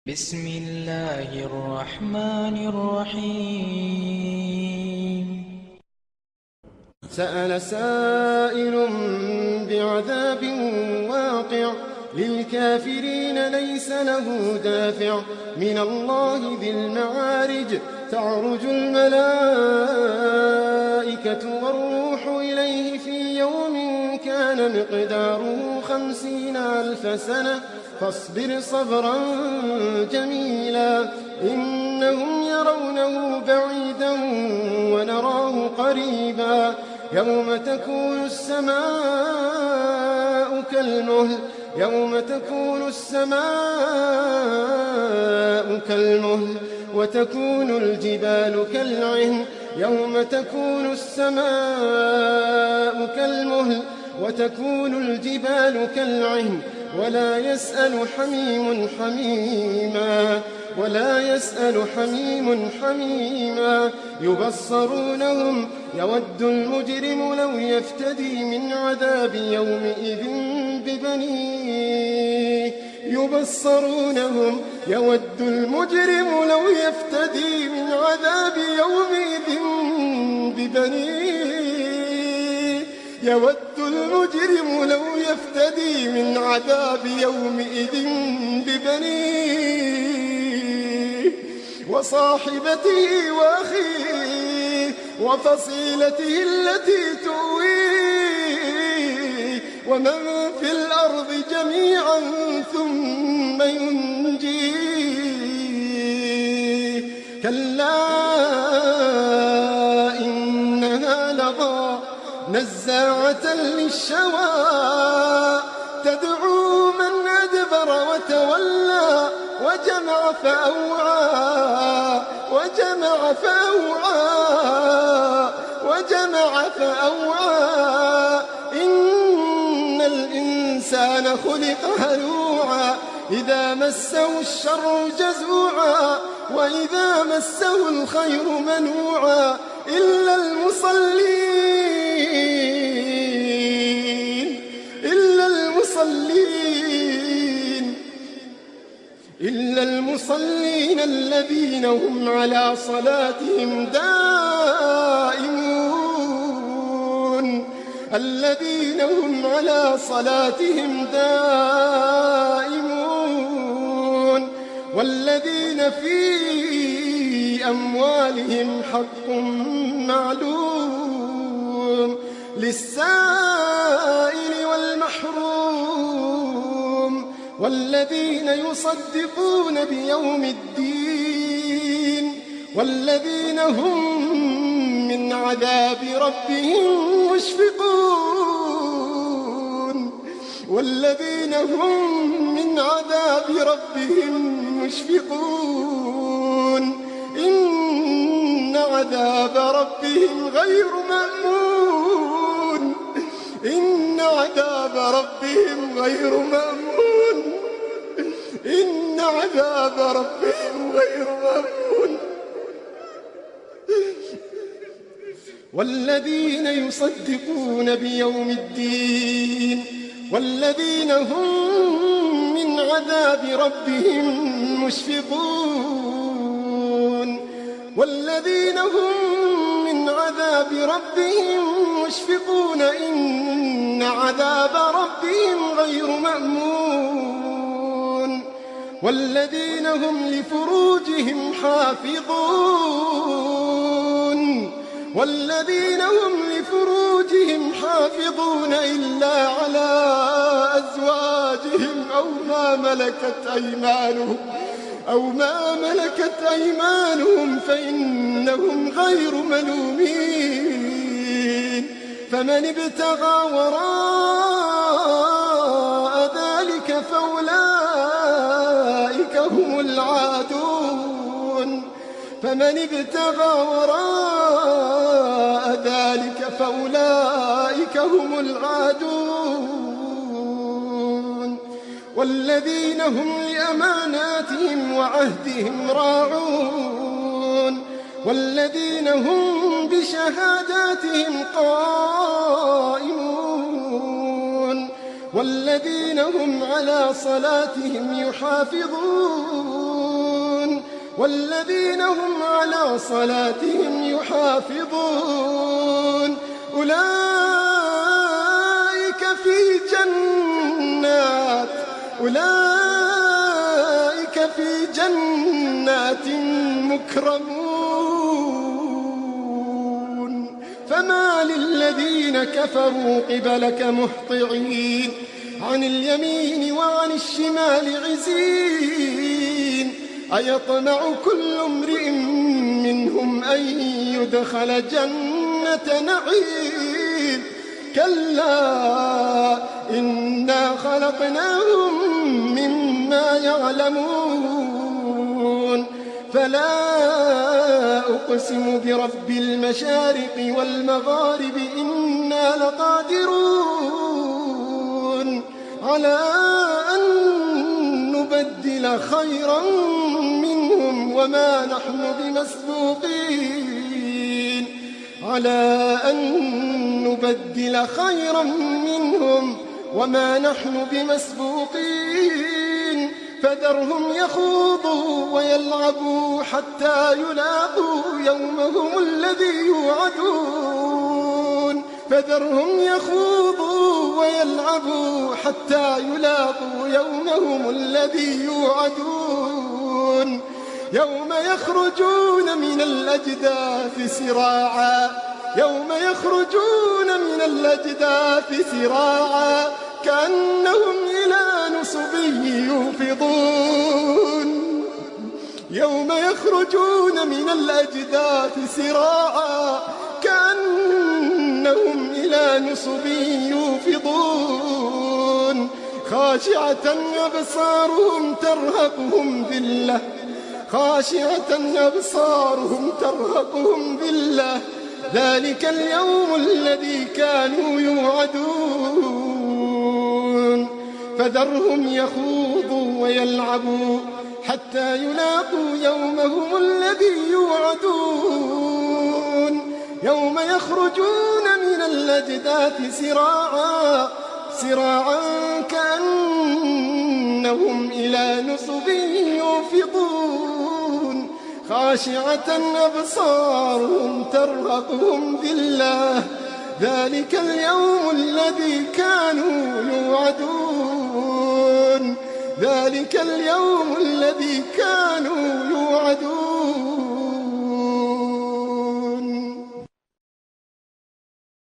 بسم الله الرحمن الرحيم. سأل سائل بعذاب واقع للكافرين ليس له دافع من الله ذي المعارج تعرج الملائكة والروح إليه في يوم كان مقداره 50,000 سنة فاصبر صبرا جميلا إنهم يرونه بعيدا ونراه قريبا يوم تكون السماء كالمهل وتكون الجبال كالعهن يوم تكون السماء كالمهل وتكون الجبال كالعهن ولا يسأل حميم حميما يبصرونهم يود المجرم لو يفتدي من عذاب يومئذ ببنيه يود المجرم لو يفتدي من عذاب يومئذ ببنيه وصاحبته وأخيه وفصيلته التي تؤويه ومن في الأرض جميعا ثم ينجيه كلا إنها لظى نزاعة للشوى تدعو من أدبر وتولى وجمع فأوعى إن الإنسان خلق هلوعا إذا مسه الشر جزوعا وإذا مسه الخير منوعا إلا المصلين الذين هم على صلاتهم دائمون والذين في أموالهم حق معلوم للسائل والمحروم والذين يصدقون بيوم الدين والذين هم من عذاب ربهم مشفقون إن عذاب ربهم غير مأمون إن عذاب ربهم غير مأمون والذين يصدقون بيوم الدين والذين هم من عذاب ربهم مشفقون إن عذاب ربهم غير مأمون والذين هم لفروجهم حافظون إلا على أزواجهم أو ما ملكت أيمانهم فإنهم غير ملومين فمن ابتغى وراء ذلك فأولئك هم العادون والذين هم لأماناتهم وعهدهم راعون والذين هم بشهاداتهم قائمون والذين هم على صلاتهم يحافظون والذين هم على صلاتهم يحافظون أولئك في جنات مكرمون فما للذين كفروا قبلك مهطعين عن اليمين وعن الشمال عزين أيطمع كل امرئ منهم أن يدخل جنة نعيم كلا إنا خلقناهم مما يعلمون فلا أقسم برب المشارق والمغارب إنا لقادرون على أن نبدل خيرا منهم وما نحن بمسبوقين على أن نبدل خيرا منهم وما نحن بمسبوقين فذرهم يخوضوا ويلعبوا حتى يلاقوا يومهم الذي يوعدون فذرهم يخوضوا ويلعبوا حتى يلاقوا يومهم الذي يوعدون يوم يخرجون من الأجداث سراعا كأنهم إلى نصب يوفضون يوم يخرجون من الأجداث سراعا كأنهم إلى نصب يوفضون خاشعة أبصارهم ترهقهم ذلة ذلك اليوم الذي كانوا يوعدون فذرهم يخوضوا ويلعبوا حتى يلاقوا يومهم الذي يوعدون يوم يخرجون من الأجداث سراعا كأنهم إلى نصب يوفضون خاشعة أبصارهم ترهقهم ذلة ذلك اليوم الذي كانوا يوعدون